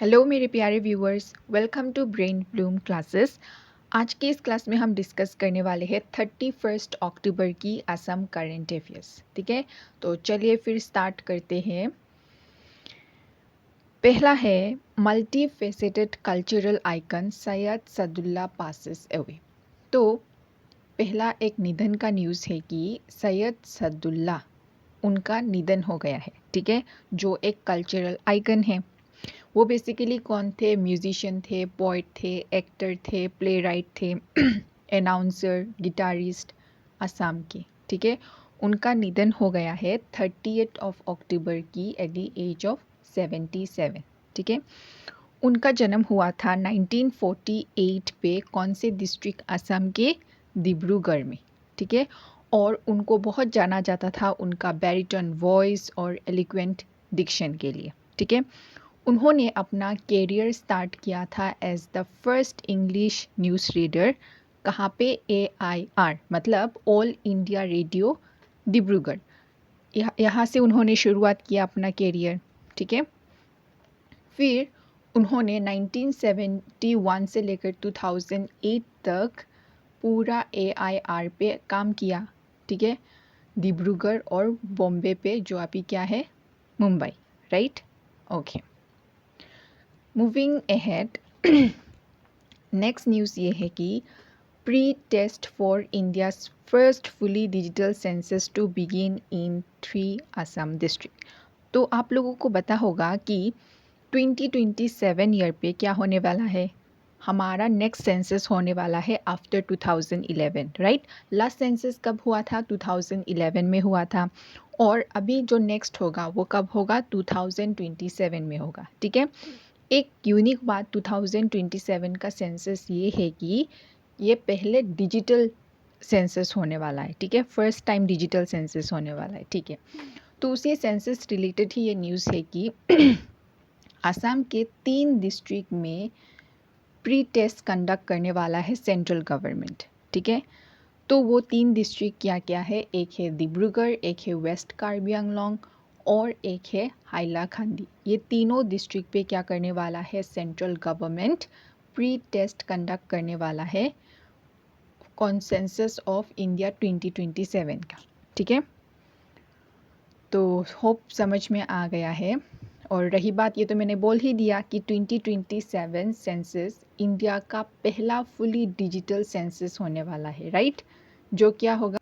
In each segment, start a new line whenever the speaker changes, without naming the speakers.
Hello मेरे प्यारे viewers, welcome to brain bloom classes. आज की इस क्लास में हम डिस्कस करने वाले हैं 31 अक्टूबर की असम करंट अफेयर्स। ठीक है, तो चलिए फिर स्टार्ट करते हैं। पहला है multi faceted cultural icon Syed Saadulla passes away. तो पहला एक निधन का न्यूज़ है कि सैयद सदुल्ला उनका निधन हो गया है। ठीक है, जो एक कल्चरल आइकन है। वो बेसिकली कौन थे? म्यूजिशियन थे, पोइट थे, एक्टर थे, प्ले राइट थे, अनाउंसर, गिटारिस्ट, असम के। ठीक है, उनका निधन हो गया है 30 अक्टूबर की एट द एज ऑफ 77। ठीक है, उनका जन्म हुआ था 1948 पे कौन से डिस्ट्रिक्ट? असम के डिब्रूगढ़ में। ठीक है, और उनको बहुत जाना जाता था उनका बैरिटन वॉइस और एलिक्वेंट डिक्शन के लिए। ठीक है, उन्होंने अपना कैरियर स्टार्ट किया था as the first English news reader. कहाँ पे? AIR मतलब ऑल इंडिया रेडियो डिब्रूगढ़। यहाँ से उन्होंने शुरुआत किया अपना कैरियर। ठीक है, फिर उन्होंने 1971 से लेकर 2008 तक पूरा AIR पे काम किया। ठीक है, डिब्रूगढ़ और बॉम्बे पे, जो अभी क्या है? Mumbai. Right, okay. Moving ahead, next news ये है कि pre test for India's first fully digital census to begin in 3 Assam district. तो आप लोगों को पता होगा कि 2027 ईयर पे क्या होने वाला है? हमारा नेक्स्ट सेंसस होने वाला है आफ्टर 2011। राइट, लास्ट सेंसस कब हुआ था? 2011 में हुआ था। और अभी जो नेक्स्ट होगा वो कब होगा? 2027 में होगा। ठीक है, एक यूनिक बात 2027 का सेंसस ये है कि ये पहले डिजिटल सेंसस होने वाला है। ठीक है, फर्स्ट टाइम डिजिटल सेंसस होने वाला है। ठीक है, तो उसी सेंसस रिलेटेड ही ये न्यूज़ है कि असम के 3 डिस्ट्रिक्ट में प्री टेस्ट कंडक्ट करने वाला है सेंट्रल गवर्नमेंट। ठीक है, तो वो 3 डिस्ट्रिक्ट क्या क्या है? एक है डिब्रूगढ़, एक है वेस्ट कार्बी आंगलोंग और एक है हाइलाकांडी। ये तीनों डिस्ट्रिक्ट पे क्या करने वाला है? Central government pre test conduct करने वाला है कॉन्सेंसस ऑफ इंडिया 2027 का। ठीक है, तो होप समझ में आ गया है। और रही बात, ये तो मैंने बोल ही दिया कि 2027 सेंसस इंडिया का पहला फुली डिजिटल सेंसस होने वाला है। राइट, जो क्या होगा?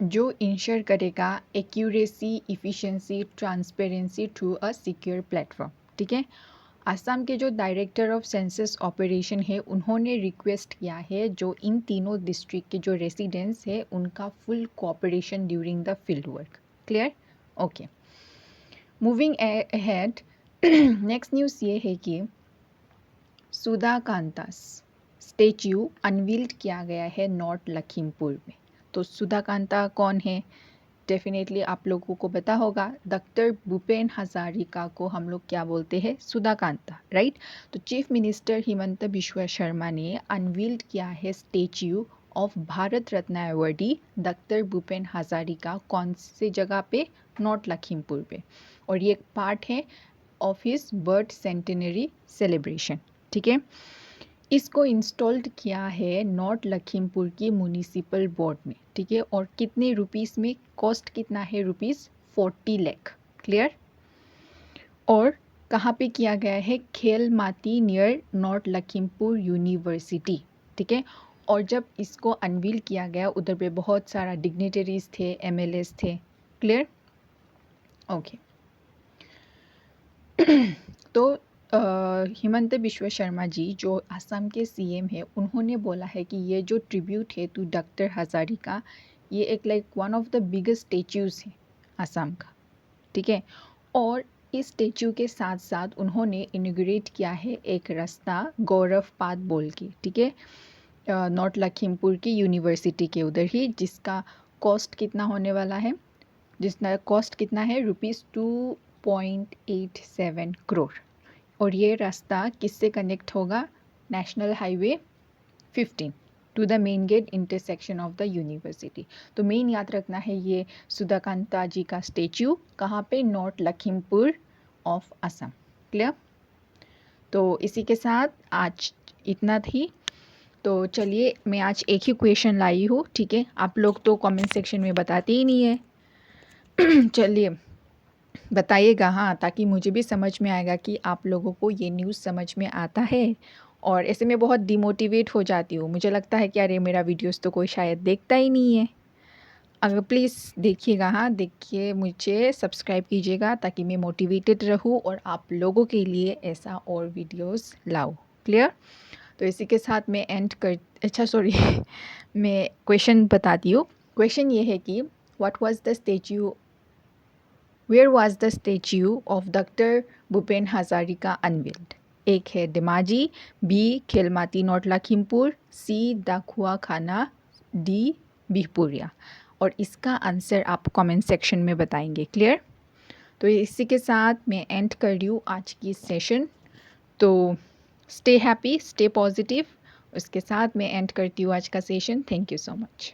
जो इंश्योर करेगा accuracy, efficiency, transparency through a secure platform. ठीक है, असम के जो डायरेक्टर ऑफ सेंसस ऑपरेशन है उन्होंने रिक्वेस्ट किया है जो इन तीनों डिस्ट्रिक्ट के जो रेसिडेंट्स है उनका full cooperation during the field work. Clear? Okay, moving ahead, next news ये है कि सुधा कांतास स्टेच्यू अनवील्ड किया गया है नॉर्थ लखीमपुर में। तो सुधा कांता कौन है? डेफिनेटली आप लोगों को पता होगा, डॉक्टर भूपेन हजारिका को हम लोग क्या बोलते हैं? सुधा कांता। राइट, तो चीफ मिनिस्टर हिमंत बिश्वा शर्मा ने अनवील्ड किया है statue of Bharat Ratna awardee doctor Bhupen Hazarika. कौन से जगह पे? नॉर्थ लखीमपुर पे। और ये एक पार्ट है of his birth centenary celebration. ठीक है, इसको इंस्टॉल्ड किया है नॉर्थ लखीमपुर की म्यूनिसिपल बोर्ड में। ठीक है, और कितने रुपीस में? कॉस्ट कितना है? ₹40 लाख। क्लियर? और कहाँ पे किया गया है? खेल माती नियर नॉर्थ लखीमपुर यूनिवर्सिटी। ठीक है, और जब इसको अनवील किया गया उधर पे बहुत सारा डिग्निटरीज थे, MLAs थे। क्लियर? ओके। तो हिमंत बिश्व शर्मा जी जो असम के CM है उन्होंने बोला है कि ये जो ट्रिब्यूट है टू डॉक्टर हजारिका, ये एक like one of the biggest statues है असम का। ठीक है, और इस स्टेच्यू के साथ साथ उन्होंने इनॉग्रेट किया है एक रास्ता गौरव पाथ बोल के। ठीक है, नॉर्थ लखीमपुर की यूनिवर्सिटी के उधर ही, जिसका कॉस्ट कितना होने वाला है? जिसका कॉस्ट कितना है? ₹2.87 करोड़। और ये रास्ता किससे कनेक्ट होगा? National highway 15 to the main gate intersection of the university. तो मेन याद रखना है ये सुधाकांता जी का स्टेच्यू कहाँ पे? North Lakhimpur of Assam. Clear? तो इसी के साथ आज इतना थी। तो चलिए, मैं आज एक ही क्वेश्चन लाई हूँ, ठीक है। आप लोग तो कमेंट सेक्शन में बताते ही नहीं है। चलिए बताइएगा, हाँ, ताकि मुझे भी समझ में आएगा कि आप लोगों को ये न्यूज़ समझ में आता है। और ऐसे में बहुत डिमोटिवेट हो जाती हूँ, मुझे लगता है कि अरे मेरा वीडियोस तो कोई शायद देखता ही नहीं है। अगर प्लीज़ देखिएगा, हाँ देखिए, मुझे सब्सक्राइब कीजिएगा ताकि मैं मोटिवेटेड रहूँ और आप लोगों के लिए ऐसा और वीडियोस लाऊँ। क्लियर? तो इसी के साथ मैं एंड कर अच्छा सॉरी मैं क्वेश्चन बताती हूँ। क्वेश्चन ये है कि what was the statue where was the statue of doctor Bhupen Hazarika unveiled? एक है Dhemaji, B Khelmati north Lakhimpur, C Dakhuakhana, D Bihpuria. और इसका आंसर आप कमेंट सेक्शन में बताएंगे। क्लियर? तो इसी के साथ मैं एंड कर रही हूँ आज की सेशन। तो स्टे हैप्पी, स्टे पॉजिटिव। उसके साथ मैं एंड करती हूँ आज का session. Thank you so much.